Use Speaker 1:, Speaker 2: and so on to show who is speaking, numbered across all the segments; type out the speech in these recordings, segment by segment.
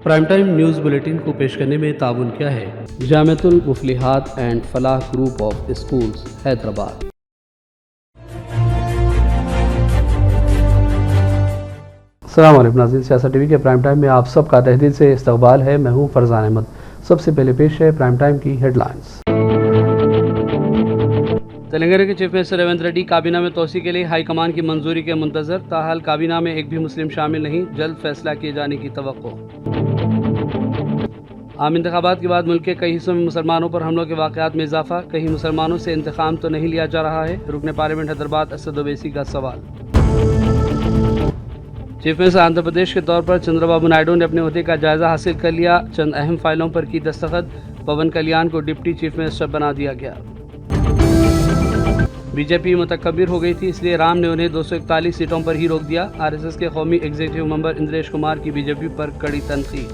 Speaker 1: Prime time news bulletin को पेश करने में ताउन किया है Jamiatul Muflihat and Falah group of schools Hyderabad. अस्सलाम वालेकुम नाज़रीन, सियासत टीवी के प्राइम टाइम में आप सबका तहदील से इस्तकबाल है। मैं हूँ फरजान अहमद। सबसे पहले पेश है प्राइम टाइम की हेडलाइंस। तेलंगाना के चीफ मिनिस्टर रेवंत रेड्डी काबीना में तोसी के लिए हाई कमान की मंजूरी के मुंतजर। ताहाल काबीना में एक भी मुस्लिम शामिल नहीं, जल्द फैसला किए जाने की तवक्को। आम इंतखाबात के बाद मुल्क के कई हिस्सों में मुसलमानों पर हमलों के वाक़यात में इजाफा। कहीं मुसलमानों से इंतकाम तो नहीं लिया जा रहा है, रुकन पार्लियामेंट हैदराबाद असद ओवैसी का सवाल। चीफ मिनिस्टर आंध्र प्रदेश के तौर पर चंद्रबाबू नायडू ने अपने ओहदे का जायजा हासिल कर लिया। चंद अहम फाइलों पर की दस्तखत। पवन कल्याण को डिप्टी चीफ मिनिस्टर बना दिया गया। बीजेपी मुतकब्बिर हो गई थी, इसलिए राम ने उन्हें 241 सीटों पर ही रोक दिया। आरएसएस के कौमी एग्जीक्यूटिव मेंबर इंद्रेश कुमार की बीजेपी पर कड़ी तनकीद।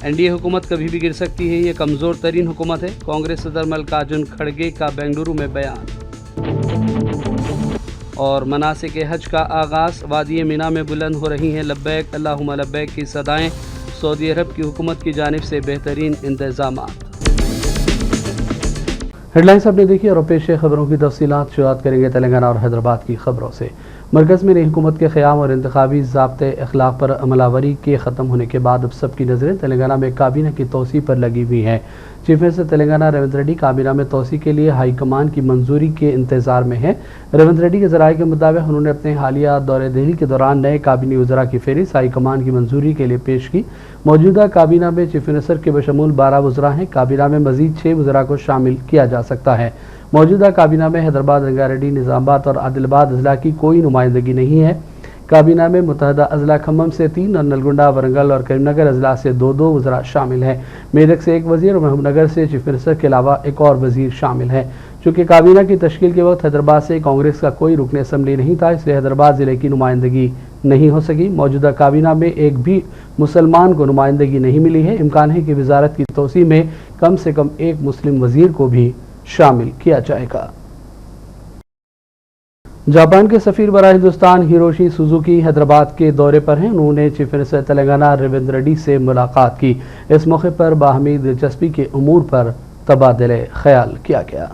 Speaker 1: एनडीए हुकूमत कभी भी गिर सकती है, ये कमजोर तरीन हुकूमत है। कांग्रेस सदर मल्लिकार्जुन खड़गे का बेंगलुरु में बयान। और मनासिक हज का आगाज, वादी मीना में बुलंद हो रही हैं लब्बैक अल्लाहुम्मा लब्बैक की सदाएं। सऊदी अरब की हुकूमत की जानिब से बेहतरीन इंतजामात। हेडलाइंस आपने देखी और पेश खबरों की तफसीलात शुरुआत करेंगे तेलंगाना और हैदराबाद की खबरों से। मरकज़ में नई हुकूमत के क़याम और इंतखाबी ज़ाब्ते अखलाक पर अमलावरी के ख़त्म होने के बाद अब सबकी नज़रें तेलंगाना में काबीना की तोसी पर लगी हुई हैं। चीफ मिनिस्टर तेलंगाना रेवंत रेड्डी काबीना में तोसी के लिए हाई कमान की मंजूरी के इंतज़ार में हैं। रेवंत रेड्डी के ज़राए के मुताबिक उन्होंने अपने हालिया दौरे दिल्ली के दौरान नए काबीनी वज़रा की फहरिस्त हाई कमान की मंजूरी के लिए पेश की। मौजूदा काबीना में चीफ मिनिस्टर के बशमूल 12 वज़रा हैं। काबीना में मज़ीद 6 वज़रा को शामिल किया जा सकता है। मौजूदा काबीना में हैदराबाद, रंगारेड्डी, निज़ामाबाद और आदिलाबाद अजला की कोई नुमाइंदगी नहीं है। काबीना में मुतहदा अजला खम्मम से 3 और नलगुंडा, वरंगल और करीमनगर अजला से 2-2 वज़रा शामिल हैं। मेदक से 1 वज़ीर और महबूबनगर से चीफ मिनिस्टर के अलावा एक और वज़ीर शामिल हैं। चूँकि काबीना की तश्कील के वक्त हैदराबाद से कांग्रेस का कोई रुकन असम्बली नहीं था, इसलिए हैदराबाद ज़िले की नुमाइंदगी नहीं हो सकी। मौजूदा काबीना में एक भी मुसलमान को नुमाइंदगी नहीं मिली है। इम्कान है कि वजारत की तोसी में कम से कम एक मुस्लिम वज़ीर को भी शामिल किया जाएगा। जापान के सफ़ीर बराए हिंदुस्तान हिरोशी सुजुकी हैदराबाद के दौरे पर हैं। उन्होंने चीफ मिनिस्टर तेलंगाना रेवंत रेड्डी से मुलाकात की। इस मौके पर बाहमी दिलचस्पी के उमूर पर तबादले ख्याल किया गया।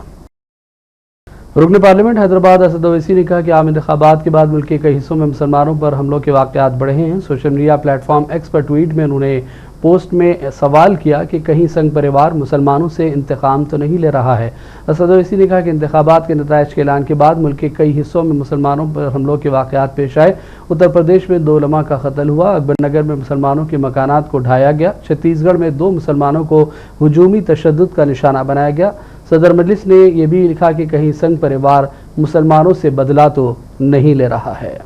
Speaker 1: रुकन पार्लियामेंट हैदराबाद असद ओवैसी ने कहा कि आम इंतखाबात के बाद मुल्क के कई हिस्सों में मुसलमानों पर हमलों के वाक़यात बढ़े हैं। सोशल मीडिया प्लेटफॉर्म एक्स पर ट्वीट में उन्होंने पोस्ट में सवाल किया कि कहीं संघ परिवार मुसलमानों से इंतकाम तो नहीं ले रहा है। असद ओवैसी ने कहा कि इंतखाबात के नताइज के ऐलान के बाद मुल्क के कई हिस्सों में मुसलमानों पर हमलों के वाक़यात पेश आए। उत्तर प्रदेश में 2 उलमा का कत्ल हुआ। अकबरनगर में मुसलमानों के मकानात को ढाया गया। छत्तीसगढ़ में 2 मुसलमानों को हुजूमी तशद्दुद का निशाना बनाया गया। सदर मजलिस ने यह भी लिखा कि कहीं संघ परिवार मुसलमानों से बदला तो नहीं ले रहा है।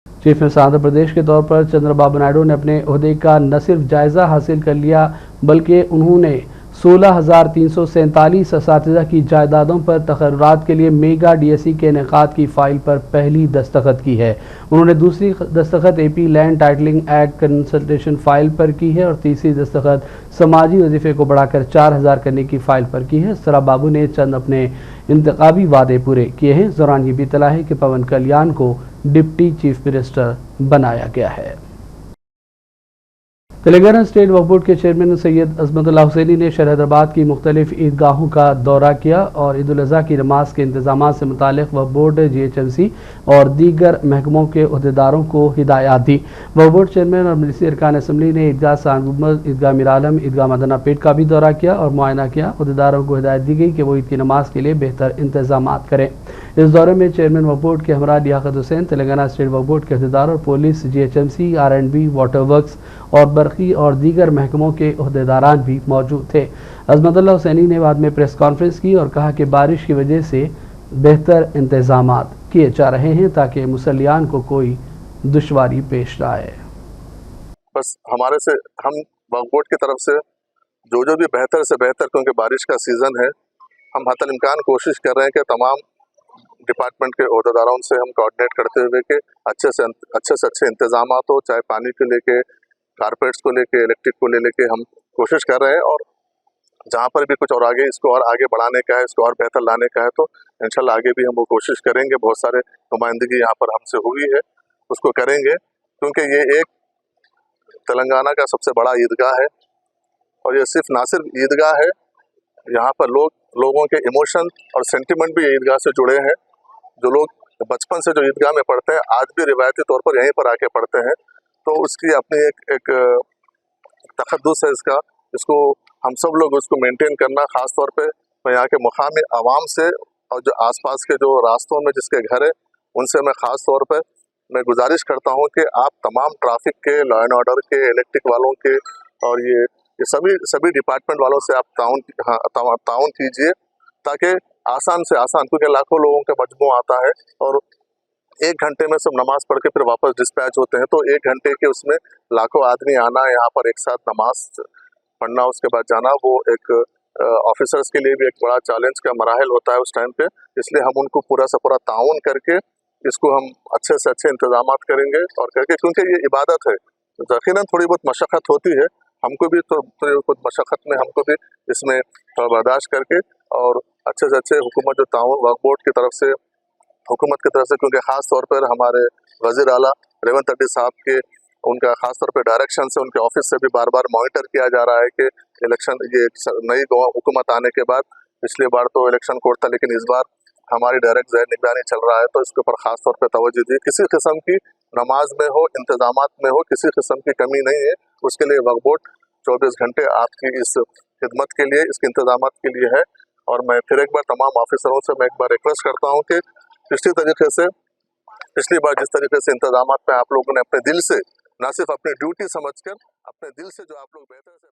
Speaker 1: चीफ मिनिस्टर आंध्र प्रदेश के तौर पर चंद्रबाबू नायडू ने अपने ओहदे का न सिर्फ जायज़ा हासिल कर लिया, बल्कि उन्होंने 16,347 असातिज़ा की जायदादों पर तकर्रुरात के लिए मेगा डीएससी के इनेकाद की फ़ाइल पर पहली दस्तखत की है। उन्होंने दूसरी दस्तखत AP land titling act consultation file पर की है और तीसरी दस्तखत समाजी वजीफ़े को बढ़ाकर 4,000 करने की फ़ाइल पर की है। इस तरह बाबू ने चंद अपने इंतखाबी वादे पूरे किए हैं। इस दौरान ये भी इत्तला है कि पवन कल्याण को डिप्टी चीफ मिनिस्टर बनाया गया है। तेलंगाना स्टेट वक्फ बोर्ड के चेयरमैन सैयद अजमतुल्लाह हुसैनी ने शहर हैदराबाद की मुख्तलिफ ईदगाहों का दौरा किया और ईद उल अज़हा की नमाज के इंतजाम से मुतालिक वक्फ बोर्ड, GHMC और दीगर महकमों के अहदेदारों को हिदायत दी। वक्फ बोर्ड चेयरमैन और मजलिसी अरकान असम्बली ने ईदगाह सान गुंबद, ईदगाह मीर आलम, ईदगाह मदना पेट का भी दौरा किया और मुआयना किया। अहदेदारों को हिदायत दी गई कि वो ईद की नमाज के लिए बेहतर इंतजाम करें। इस दौरे में चेयरमैन वक्फ बोर्ड के हमरा लियाकत हुसैन, तेलंगाना स्टेट वक्फ बोर्ड के अहदेदार और police, GHMC, R&B, water works और बरक़ी और दीगर महकमों के अहदेदारान भी मौजूद थे। अजमतुल्लाह हुसैनी ने बाद में प्रेस कॉन्फ्रेंस की और कहा कि बारिश की वजह से बेहतर इंतजामात किए जा रहे हैं ताकि मुसल्लियान को कोई दुश्वारी पेश न आए।
Speaker 2: बस हमारे से हम वक्फ बोर्ड की तरफ से जो भी बेहतर से बेहतर, क्योंकि बारिश का सीज़न है, हम हतल इम्कान कोशिश कर रहे हैं कि तमाम डिपार्टमेंट के अहदेदारों से हम कोऑर्डिनेट करते हुए कि अच्छे से अच्छे इंतजाम हो, चाहे पानी को लेके, कारपेट्स को लेके, इलेक्ट्रिक को लेके हम कोशिश कर रहे हैं। और जहाँ पर भी कुछ और आगे इसको और आगे बढ़ाने का है, इसको और बेहतर लाने का है, तो इंशाल्लाह आगे भी हम वो कोशिश करेंगे। बहुत सारे नुमाइंदगी यहाँ पर हमसे हुई है, उसको करेंगे। क्योंकि ये एक तेलंगाना का सबसे बड़ा ईदगाह है और ये सिर्फ ना सिर्फ ईदगाह है, यहाँ पर लोगों के इमोशन और सेंटिमेंट भी ईदगाह से जुड़े हैं। जो लोग बचपन से जो ईदगाह में पढ़ते हैं आज भी रिवायती तौर पर यहीं पर आके पढ़ते हैं, तो उसकी अपनी एक तखद्दुस है इसको हम सब लोग उसको मेंटेन करना, ख़ास तौर पे मैं यहाँ के मुकामी आवाम से और जो आसपास के जो रास्तों में जिसके घर है उनसे मैं ख़ास तौर पे मैं गुजारिश करता हूँ कि आप तमाम ट्रैफिक के, लॉ एंड ऑर्डर के, इलेक्ट्रिक वालों के और ये सभी डिपार्टमेंट वालों से आप ताउन कीजिए, ताकि आसान से आसान, क्योंकि लाखों लोगों का मजमू आता है और 1 घंटे में सब नमाज पढ़ के फिर वापस डिस्पैच होते हैं, तो 1 घंटे के उसमें लाखों आदमी आना, यहाँ पर एक साथ नमाज पढ़ना, उसके बाद जाना, वो एक ऑफिसर्स के लिए भी एक बड़ा चैलेंज का मराहल होता है उस टाइम पे। इसलिए हम उनको पूरा से पूरा ताउन करके इसको हम अच्छे से अच्छे इंतजाम करेंगे और करके, क्योंकि ये इबादत है, तो यकीनन थोड़ी बहुत मशक्क़त होती है, हमको भी थोड़ी कुछ मशक्क़त में हमको भी इसमें थोड़ा बर्दाश्त करके और अच्छे से अच्छे हुकूमत जो ताउन वक्फ बोर्ड की तरफ से, हुकूमत की तरफ से, क्योंकि ख़ास तौर पर हमारे वज़ीर आला रेवंत रेड्डी साहब के उनका ख़ास तौर पे डायरेक्शन से उनके ऑफिस से भी बार बार मॉनिटर किया जा रहा है कि इलेक्शन, ये नई हुकूमत आने के बाद, पिछली बार तो इलेक्शन कोड था लेकिन इस बार हमारी डायरेक्ट ज़हर निगरानी चल रहा है, तो इसके ऊपर ख़ास तौर पे तवज्जो दी, किसी किस्म की नमाज में हो, इंतजामात में हो, किसी किस्म की कमी नहीं है। उसके लिए वक्फ बोर्ड 24 घंटे आपकी इस खिदमत के लिए, इसके इंतजामात के लिए है। और मैं फिर एक बार तमाम ऑफिसरों से मैं एक बार रिक्वेस्ट करता हूँ कि पिछली बार जिस तरीके से इंतजामात में आप लोगों ने अपने दिल से, ना सिर्फ अपनी ड्यूटी समझकर, अपने दिल से जो आप लोग बेहतर से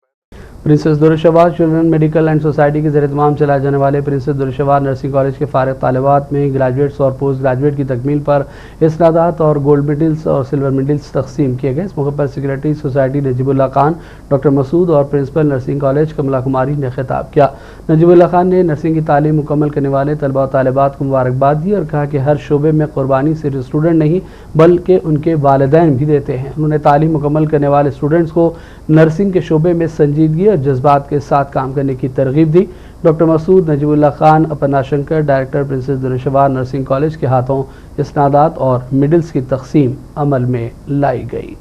Speaker 1: Princess Durrushehvar children medical and society के ज़ेर-ए-इत्माम चलाए जाने वाले प्रिंसेस दुरुशवार नर्सिंग कॉलेज के फारिग तालिबात में ग्रेजुएट्स और पोस्ट ग्रेजुएट की तकमील पर इसनादात और गोल्ड मेडल्स और सिल्वर मेडल्स तकसीम किए गए। इस मौके पर secretary society Najibullah Khan, doctor Masood और principal nursing college Kamla Kumari ने खिताब किया। नजीबुल्लाह खान ने नर्सिंग की तालीम मुकम्मल करने वाले तलबा और तालिबात को मुबारकबाद दी और कहा कि हर शोबे में कुर्बानी सिर्फ स्टूडेंट नहीं बल्कि उनके वालिदैन भी देते हैं। उन्होंने तालीम मुकम्मल करने वाले स्टूडेंट्स को नर्सिंग के शोबे में संजीदगी और जज्बात के साथ काम करने की तरगीब दी। Doctor Masood, Najibullah Khan, Aparna Shankar, director Princess Durrushehvar nursing college के हाथों इसनादात और मेडल्स की तकसीम अमल में लाई गई।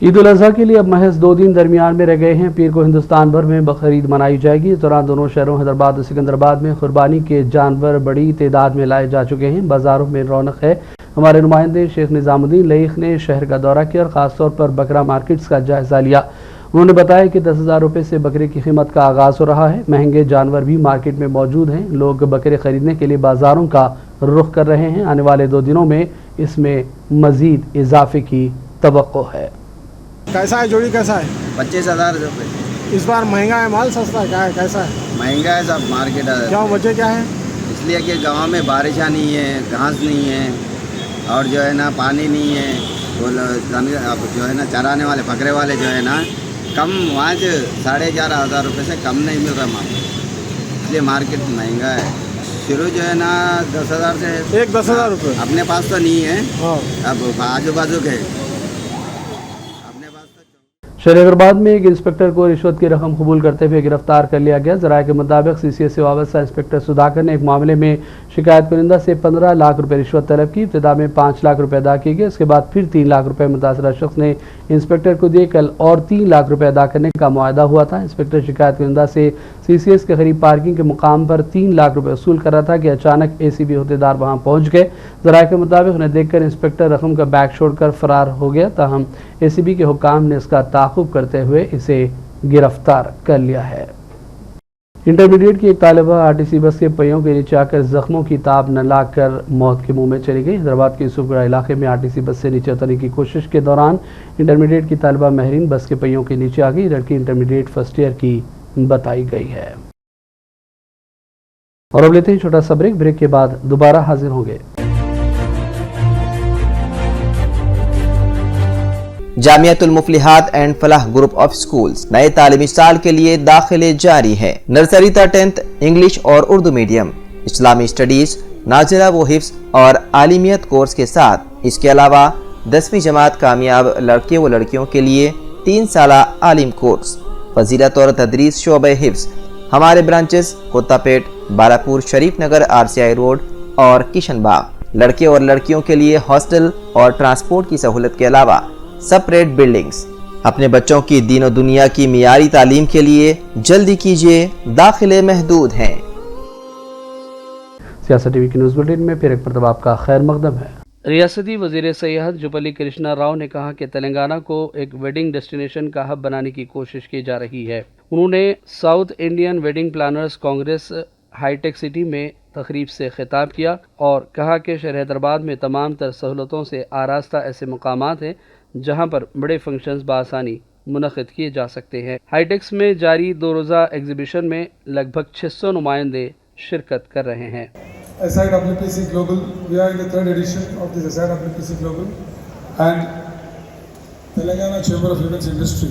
Speaker 1: ईद उल अज़हा के लिए अब महज 2 दिन दरमियान में रह गए हैं। पीर को हिंदुस्तान भर में बकरीद मनाई जाएगी। इस दौरान दोनों शहरों हैदराबाद और सिकंदराबाद में कुर्बानी के जानवर बड़ी तादाद में लाए जा चुके हैं। बाजारों में रौनक है। हमारे नुमाइंदे शेख निज़ामुद्दीन लईख ने शहर का दौरा किया और ख़ासतौर पर बकरा मार्केट्स का जायज़ा लिया। उन्होंने बताया कि 10,000 रुपये से बकरे की कीमत का आगाज़ हो रहा है। महंगे जानवर भी मार्केट में मौजूद हैं। लोग बकरे खरीदने के लिए बाज़ारों का रुख कर रहे हैं। आने वाले 2 दिनों में इसमें मज़ीद इजाफे की तवक्को है।
Speaker 3: कैसा है जोड़ी, कैसा है?
Speaker 4: 25,000 रुपये।
Speaker 3: इस बार महंगा है माल, सस्ता है, क्या है, कैसा है?
Speaker 4: महंगा है सब मार्केट है।
Speaker 3: क्या वजह क्या है?
Speaker 4: इसलिए कि गांव में बारिश नहीं है, घास नहीं है और जो है ना पानी नहीं है। वो अब जो है ना चराने वाले बकरे वाले जो है ना कम वहाँ से 11,500 रुपये से कम नहीं मिल रहा माल, इसलिए मार्केट महंगा है। शुरू जो है ना 10,000 से।
Speaker 3: एक 10,000 रुपये
Speaker 4: अपने पास तो नहीं है,
Speaker 3: हाँ।
Speaker 4: अब आजू बाजू के
Speaker 1: शहर हैदराबाद में एक इंस्पेक्टर को रिश्वत की रकम कबूल करते हुए गिरफ्तार कर लिया गया। ज़राए के मुताबिक सीसीएस से वाबस्ता इंस्पेक्टर सुधाकर ने एक मामले में शिकायत कुनिंदा से 15 लाख रुपए रिश्वत तलब की। इब्तिदा में 5 लाख रुपए अदा किए गए। उसके बाद फिर 3 लाख रुपए मुतासरा शख्स ने इंस्पेक्टर को दिए। कल और 3 लाख रुपए अदा करने का मुआहदा हुआ था। इंस्पेक्टर शिकायत कुनिंदा से सीसीएस के करीब पार्किंग के मुकाम पर 3 लाख रुपए वसूल कर रहा था कि अचानक एसीबी अहदेदार वहां पहुंच गए। ज़राए के मुताबिक उन्हें देखकर इंस्पेक्टर रकम का बैग छोड़कर फरार हो गया। ताहम एसीबी के हुकाम ने इसका ताक़ुब करते हुए इसे गिरफ्तार कर लिया है। इंटरमीडिएट की एक तालिबा आरटीसी बस के पहियों के नीचे आकर जख्मों की ताब न लाकर मौत के मुंह में चली गई। हैदराबाद के यूसुफगढ़ इलाके में आरटीसी बस से नीचे उतरने की कोशिश के दौरान इंटरमीडिएट की तालिबा महरीन बस के पहियों के नीचे आ गई। लड़की इंटरमीडिएट फर्स्ट ईयर की बताई गई है। और अब लेते हैं छोटा सा ब्रेक। ब्रेक के बाद दोबारा हाजिर होंगे।
Speaker 5: Jamiatul Muflihat and Falah group of schools नए तालीमी साल के लिए दाखिले जारी है। नर्सरी तक 10th इंग्लिश और उर्दू मीडियम, इस्लामी स्टडीज, नाज़िला व हिफ्ज़ और आलिमियत कोर्स के साथ इसके अलावा 10वीं जमात कामयाब लड़के व लड़कियों के लिए 3 साला आलिम कोर्स, फजीलत और तदरीस शोबे हिफ्ज़। हमारे ब्रांचेस कोत्तापेट, बालापुर, शरीफ नगर, RCI रोड और किशन बाग। लड़के और लड़कियों के लिए हॉस्टल और ट्रांसपोर्ट की सहूलत के अलावा सेपरेट बिल्डिंग्स। अपने बच्चों की दीन और दुनिया की मियारी तालीम के लिए जल्दी कीजिए, दाखिले महदूद हैं।
Speaker 1: सियासत टीवी की न्यूज़ बुलेटिन में फिर एक मरतबा आपका खैर मकदम है। रियासती वज़ीर सियाहत जुबली कृष्णा राव ने कहा कि तेलंगाना को एक वेडिंग डेस्टिनेशन का हब बनाने की कोशिश की जा रही है। उन्होंने South Indian wedding planners congress हाईटेक सिटी में तकरीब से खिताब किया और कहा कि शहर हैदराबाद में तमाम तर सहूलतों से आरास्ता ऐसे मकामात हैं जहां पर बड़े फंक्शंस बआसानी मुनक़िद किए जा सकते हैं। हाईटेक्स में जारी 2 रोज़ा एग्जीबिशन में लगभग 600 नुमाइंदे शिरकत कर रहे हैं।
Speaker 6: SIWPC Global, we are in the 3rd edition of this SIWPC Global and Telangana Chamber of Events Industry.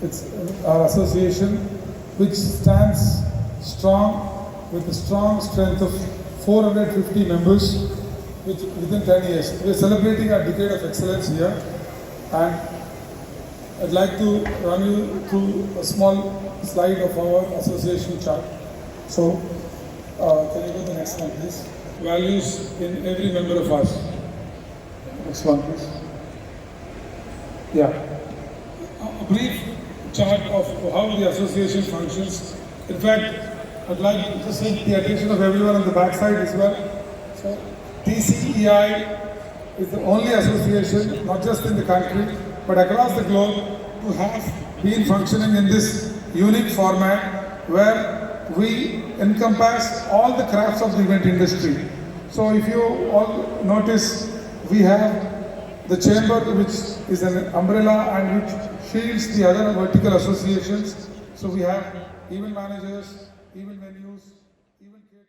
Speaker 6: It's our association which stands strong with a strong strength of 450 members within 10 years. We are celebrating our decade of excellence here and I'd like to run you through a small slide of our association chart. So, can you go to the next one, please? Values in every member of us. Next one, please. Yeah. A brief chart of how the association functions. In fact, I'd like to seek the attention of everyone on the back side as well. So, TCEI is the only association, not just in the country, but across the globe, to have been functioning in this unique format where we encompass all the crafts of the event industry. So if you all notice, we have the chamber, which is an umbrella and which shields the other vertical associations. So we have event managers, event venues, event caterers.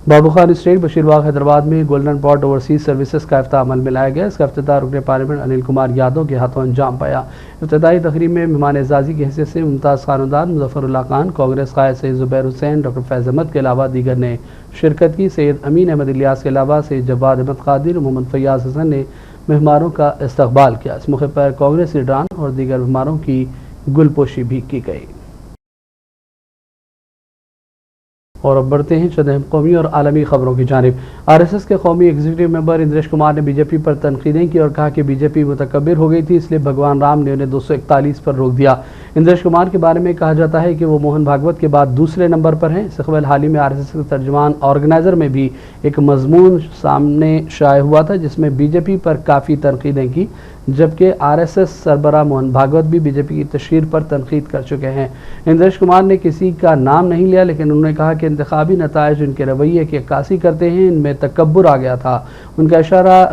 Speaker 1: Babu Khan state Basheerbagh Hyderabad में golden pot overseas services का इफ्तिताह अमल में लाया गया। इसका इफ्तिताह रुकन parliament Anil Kumar Yadav के हाथों अंजाम पाया। इफ्तिताही तकरीब में मेहमान एजाज़ी की हैसियत से मुमताज़ खानदान, मुज़फ़्फ़रुल्लाह खान, कांग्रेस क़ायद सैयद ज़ुबैर हुसैन, डॉक्टर फैज़ अहमद के अलावा दीगर ने शिरकत की। सैयद अमीन अहमद इलियास के अलावा सैयद जवाद अहमद क़ादिर, मोहम्मद फ़याज़ हसन ने मेहमानों का इस्तक़बाल किया। इस मौके पर कांग्रेस लीडरान और दीगर मेहमानों की गुलपोशी भी की गई। और अब बढ़ते हैं चंद अहम कौमी और आलमी खबरों की जानिब। RSS के कौमी एग्जीक्यूटिव मेंबर इंद्रेश कुमार ने बीजेपी पर तनकीदें की और कहा कि बीजेपी मुतकब्बिर हो गई थी, इसलिए भगवान राम ने उन्हें 241 पर रोक दिया। इंद्रेश कुमार के बारे में कहा जाता है कि वो मोहन भागवत के बाद दूसरे नंबर पर हैं। इससे कबल हाल ही में RSS के तर्जुमान ऑर्गेनाइज़र में भी एक मजमून सामने शाये हुआ था जिसमें बीजेपी पर काफ़ी तनकीदें की, जबकि RSS सरबराह मोहन भागवत भी बीजेपी की तशहीर पर तनकीद कर चुके हैं। इंद्रेश कुमार ने किसी का नाम नहीं लिया, लेकिन उन्होंने कहा कि इंतखाबी नताइज उनके रवैये की अक्कासी करते हैं, इनमें तकब्बुर आ गया था। उनका इशारा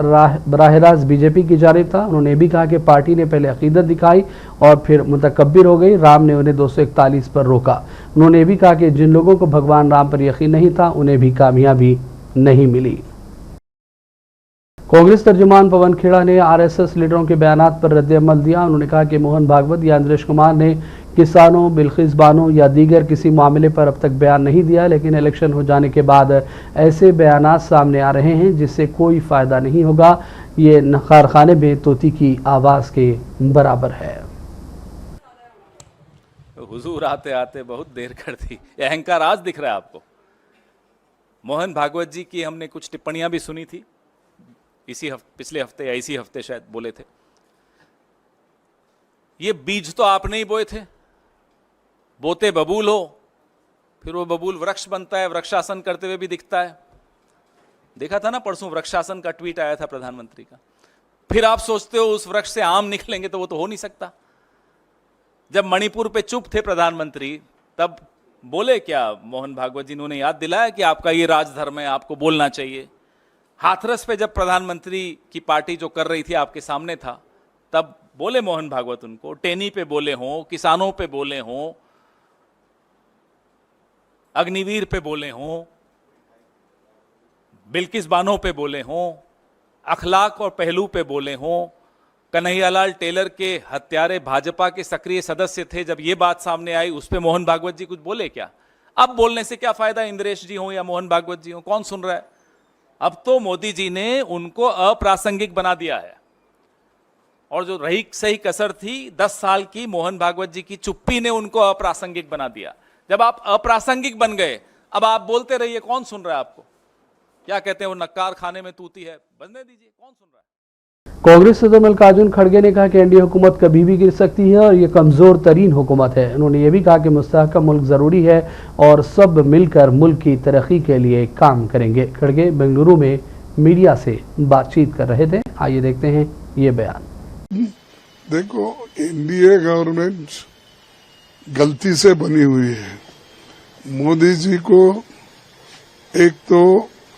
Speaker 1: बराह रास्त बीजेपी की जानिब था। उन्होंने भी कहा कि पार्टी ने पहले अकीदत दिखाई और फिर मुतकब्बिर हो गई, राम ने उन्हें 241 पर रोका। उन्होंने भी कहा कि जिन लोगों को भगवान राम पर यकीन नहीं था उन्हें भी कामयाबी नहीं मिली। कांग्रेस तर्जुमान पवन खेड़ा ने RSS लीडरों के बयानात पर रद्द-ए-अमल दिया। उन्होंने कहा कि मोहन भागवत या इंद्रेश कुमार ने किसानों, बिल्किस बानो या दीगर किसी मामले पर अब तक बयान नहीं दिया, लेकिन इलेक्शन हो जाने के बाद ऐसे बयानात सामने आ रहे हैं जिससे कोई फ़ायदा नहीं होगा। ये कारखाने में तोती की आवाज़ के बराबर है।
Speaker 7: हुजूर आते आते बहुत देर कर दी। ये अहंकार आज दिख रहा है आपको। मोहन भागवत जी की हमने कुछ टिप्पणियां भी सुनी थी पिछले हफ्ते या इसी हफ्ते शायद बोले थे। ये बीज तो आपने ही बोए थे, बोते बबूल हो, फिर वो बबूल वृक्ष बनता है, वृक्षासन करते हुए भी दिखता है। देखा था ना परसों वृक्षासन का ट्वीट आया था प्रधानमंत्री का। फिर आप सोचते हो उस वृक्ष से आम निकलेंगे, तो वो तो हो नहीं सकता। जब मणिपुर पे चुप थे प्रधानमंत्री तब बोले क्या मोहन भागवत जी? उन्होंने याद दिलाया कि आपका ये राजधर्म है, आपको बोलना चाहिए। हाथरस पे जब प्रधानमंत्री की पार्टी जो कर रही थी आपके सामने था, तब बोले मोहन भागवत उनको, टेनी पे बोले हों, किसानों पे बोले हों, अग्निवीर पे बोले हों, बिल्किस बानो पे बोले हों, अखलाक और पहलू पे बोले हों। कन्हैयालाल टेलर के हत्यारे भाजपा के सक्रिय सदस्य थे, जब ये बात सामने आई उस पे मोहन भागवत जी कुछ बोले क्या? अब बोलने से क्या फायदा, इंद्रेश जी हो या मोहन भागवत जी हो, कौन सुन रहा है? अब तो मोदी जी ने उनको अप्रासंगिक बना दिया है। और जो रही सही कसर थी 10 साल की, मोहन भागवत जी की चुप्पी ने उनको अप्रासंगिक बना दिया। जब आप अप्रासंगिक बन गए, अब आप बोलते रहिए, कौन सुन रहा है आपको? क्या कहते हैं वो नक्कार खाने में तूती है, बजने दीजिए, कौन सुन रहा है।
Speaker 1: कांग्रेस सदर मल्लिकार्जुन खड़गे ने कहा कि एनडीए हुकूमत कभी भी गिर सकती है और ये कमज़ोर तरीन हुकूमत है। उन्होंने ये भी कहा कि मुस्तहकम मुल्क ज़रूरी है और सब मिलकर मुल्क की तरक्की के लिए काम करेंगे। खड़गे बेंगलुरु में मीडिया से बातचीत कर रहे थे। आइए देखते हैं ये बयान।
Speaker 8: देखो, एनडीए गवर्नमेंट गलती से बनी हुई है। मोदी जी को एक तो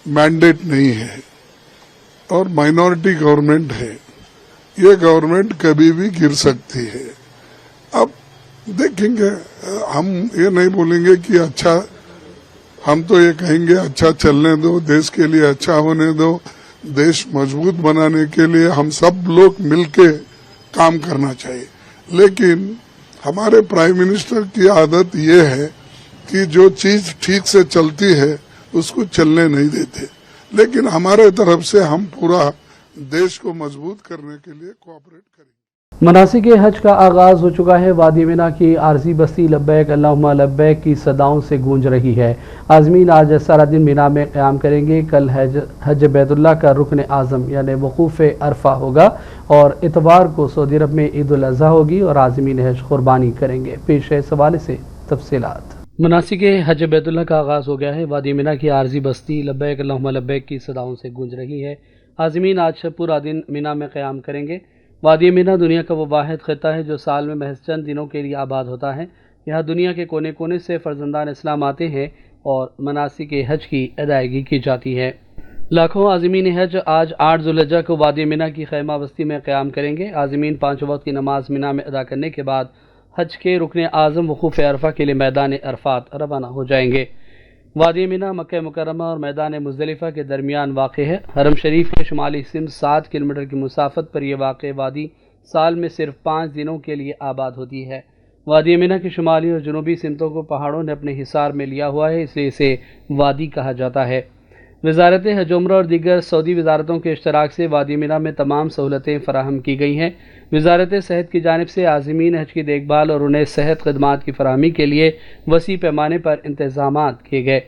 Speaker 8: मैंडेट नहीं है और माइनॉरिटी गवर्नमेंट है। ये गवर्नमेंट कभी भी गिर सकती है। अब देखेंगे, हम ये नहीं बोलेंगे कि अच्छा, हम तो ये कहेंगे अच्छा चलने दो, देश के लिए अच्छा होने दो। देश मजबूत बनाने के लिए हम सब लोग मिलके काम करना चाहिए। लेकिन हमारे प्राइम मिनिस्टर की आदत ये है कि जो चीज ठीक से चलती है उसको चलने नहीं देते। लेकिन हमारे तरफ से हम पूरा देश को मजबूत करने के लिए कोऑपरेट करेंगे।
Speaker 1: मनासिक हज का आगाज हो चुका है। वादी मिना की आरजी बस्ती लब्बैक अल्लाहुम्मा लब्बैक की सदाओं से गूंज रही है। आज़मीन आज सारा दिन मिना में क़याम करेंगे। कल हज बैतुल्लाह का रुकन आज़म यानी वक़ूफ़ अरफा होगा और इतवार को सऊदी अरब में ईद उल अज़हा होगी और आज़मीन हज कुर्बानी करेंगे। पेश है इस हवाले से तफसीलात। मनासिक हज बैतुल्लाह का आगाज़ हो गया है। वादी मिना की आरजी बस्ती लब्बैक अल्लाहुम्मा लब्बैक की सदाओं से गूंज रही है। आज़मीन आज पूरा दिन मिना में क़याम करेंगे। वादी मिना दुनिया का वो वाहिद ख़िता है जो साल में महज चंद दिनों के लिए आबाद होता है। यहाँ दुनिया के कोने कोने से फ़र्जंदान इस्लाम आते हैं और मनासिक हज की अदायगी की जाती है। लाखों आज़मीन हज आज 8 ज़ुल्हिज्जा को वादी मिना की खैमा बस्ती में क़याम करेंगे। आज़मीन 5 वक्त की नमाज मिना में अदा करने के बाद हज के रुकन आज़म वक़ूफ़ अरफा के लिए मैदान अरफात रवाना हो जाएंगे। वादी मिना मक्का मुकर्रमा और मैदान मुज़दलिफ़ा के दरमियान वाक़ है। हरम शरीफ के शुमाली सिमत 7 किलोमीटर की मुसाफत पर यह वाक़ वादी साल में सिर्फ 5 दिनों के लिए आबाद होती है। वादी मिना की शुमाली और जनूबी सिमतों को पहाड़ों ने अपने हिसार में लिया हुआ है, इसलिए इसे वादी कहा जाता है। वज़ारत हज उम्रा और दीगर सऊदी वज़ारतों के इश्तराक से वादी मिना में तमाम सहूलतें फ़राहम की गई हैं। वज़ारत सेहत की जानिब से आज़मीन हज की देखभाल और उन्हें सेहत खदमात की फ़राहमी के लिए वसी पैमाने पर इंतज़ामात किए गए।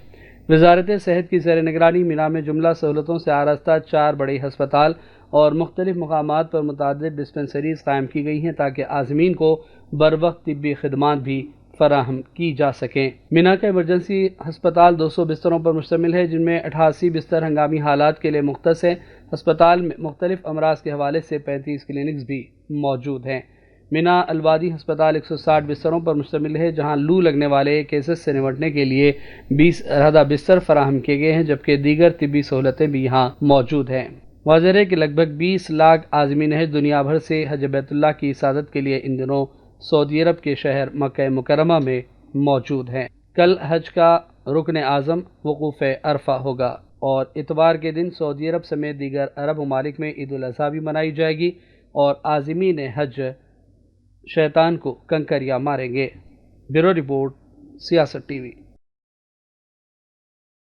Speaker 1: वज़ारत सेहत की ज़ेर निगरानी मिना में जुमला सहूलतों से आरास्ता 4 बड़े हस्पताल और मुख्तलिफ़ मकामात पर मुतादिद डिस्पेंसरीज़ कायम की गई हैं ताकि आज़मीन को बर वक्त तिब्बी खदमात भी फराहम की जा सकें। मिना का इमरजेंसी हस्पताल 200 बिस्तरों पर मुश्तमिल है, जिनमें 88 बिस्तर हंगामी हालात के लिए मुख्तस हैं। हस्पताल में मुख्तलिफ अमराज के हवाले से 35 क्लिनिक्स भी मौजूद हैं। मिना अलवादी हस्पताल 160 बिस्तरों पर मुश्तमिल है, जहां लू लगने वाले केसेस से निपटने के लिए 20 अलहदा बिस्तर फराहम किए गए हैं, जबकि दीगर तिब्बी सहूलतें भी यहाँ मौजूद हैं। वाज़ेह है कि लगभग 20 लाख आज़मीन हज दुनिया भर से हज बैतुल्लाह की इसादत के लिए इन दिनों सऊदी अरब के शहर मक्का मुकर्रमा में मौजूद हैं। कल हज का रुकन आज़म वक़ूफ़ अरफा होगा और इतवार के दिन सऊदी अरब समेत दीगर अरब ममालिक में ईद उल अज़हा भी मनाई जाएगी और आज़मीन हज शैतान को कंकरियाँ मारेंगे। ब्यूरो रिपोर्ट, सियासत टीवी।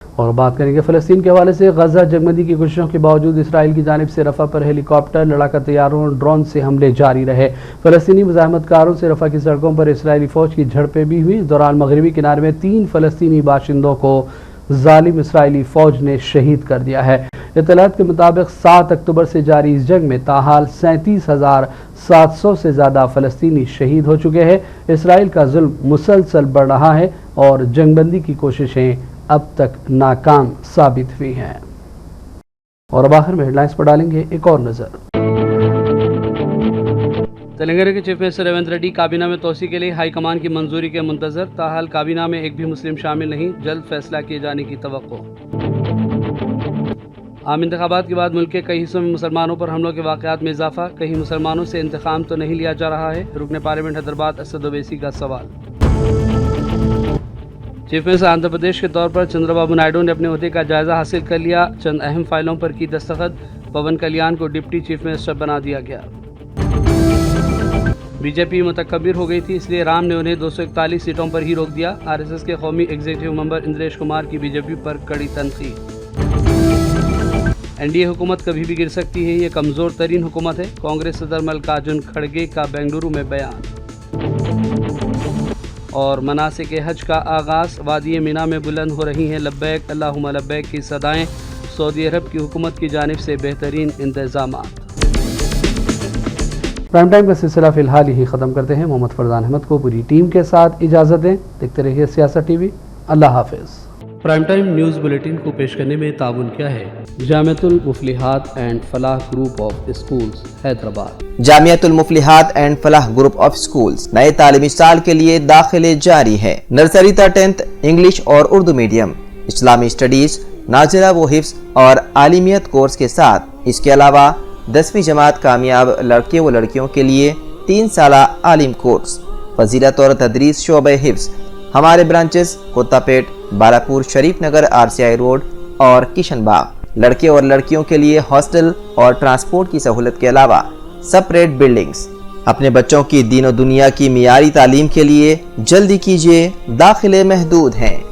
Speaker 1: और बात करेंगे फ़लस्तीन के हवाले से। गजा जंगबंदी की कोशिशों के बावजूद इसराइल की जानिब से रफ़ा पर हेलीकॉप्टर, लड़ाका तैयारों और ड्रोन से हमले जारी रहे। फ़लस्तीनी मुज़ाहमतकारों से रफ़ा की सड़कों पर इसराइली फ़ौज की झड़पें भी हुई। इस दौरान मगरबी किनारे में 3 फ़लस्तीनी बाशिंदों को जालिम इसराइली फ़ौज ने शहीद कर दिया है। इत्तलात के मुताबिक 7 अक्टूबर से जारी इस जंग में ताहाल 37,700 से ज़्यादा फ़लस्तीनी शहीद हो चुके हैं। इसराइल का जुल्म मुसलसल बढ़ रहा है और जंगबंदी की कोशिशें अब तक नाकाम साबित हुई हैं। और अब आखिर में हेडलाइंस पर डालेंगे एक और नज़र। तेलंगाना के चीफ मिनिस्टर रेवंत रेड्डी काबीना में तोसी के लिए हाई कमान की मंजूरी के मुंतजर। ताहाल काबीना में एक भी मुस्लिम शामिल नहीं, जल्द फैसला किए जाने की तवक्को। आम इंतखाबात के बाद मुल्क के कई हिस्सों में मुसलमानों पर हमलों के वाक़यात में इजाफा। कहीं मुसलमानों से इंतकाम तो नहीं लिया जा रहा है, रुकन पार्लियामेंट हैदराबाद असद ओवैसी का सवाल। चीफ मिनिस्टर आंध्र प्रदेश के तौर पर चंद्रबाबू नायडू ने अपने ओहदे का जायजा हासिल कर लिया। चंद अहम फाइलों पर की दस्तखत। पवन कल्याण को डिप्टी चीफ मिनिस्टर बना दिया गया। बीजेपी मुतकब्बिर हो गई थी, इसलिए राम ने उन्हें 241 सीटों पर ही रोक दिया। आरएसएस के कौमी एग्जीक्यूटिव मेंबर इंद्रेश कुमार की बीजेपी पर कड़ी तनकीद। एनडीए हुकूमत कभी भी गिर सकती है, ये कमज़ोर तरीन हुकूमत है। कांग्रेस सदर मल्लिकार्जुन खड़गे का बेंगलुरु में बयान। और मनासिक हज का आगाज़। वादी मिना में बुलंद हो रही हैं लब्बैक अल्लाहुम्मा लब्बैक की सदाएं। सऊदी अरब की हुकूमत की जानिब से बेहतरीन इंतजाम। प्राइम टाइम का सिलसिला फिलहाल यही ख़त्म करते हैं। मोहम्मद फरजान अहमद को पूरी टीम के साथ इजाज़त दें। देखते रहिए सियासत टीवी। अल्लाह हाफिज़। प्राइम टाइम न्यूज़ बुलेटिन को पेश करने में ताउन किया है Jamiatul Muflihat and Falah group of schools Hyderabad.
Speaker 5: Jamiatul Muflihat and Falah group of schools नए तालीमी साल के लिए दाखिले जारी है। नर्सरी ta 10th इंग्लिश और उर्दू मीडियम, इस्लामी स्टडीज, नाजिरा व हिफ्ज और आलिमियत कोर्स के साथ इसके अलावा 10वीं जमात कामयाब लड़के व लड़कियों के लिए 3 साला आलिम कोर्स, फजीलत और तदरीस शोबे हिफ्ज। हमारे ब्रांचेस कोत्तापेट, बालापुर, शरीफ नगर, RCI रोड और किशनबाग। लड़के और लड़कियों के लिए हॉस्टल और ट्रांसपोर्ट की सहूलत के अलावा सेपरेट बिल्डिंग्स। अपने बच्चों की दीन और दुनिया की मियारी तालीम के लिए जल्दी कीजिए, दाखिले महदूद हैं।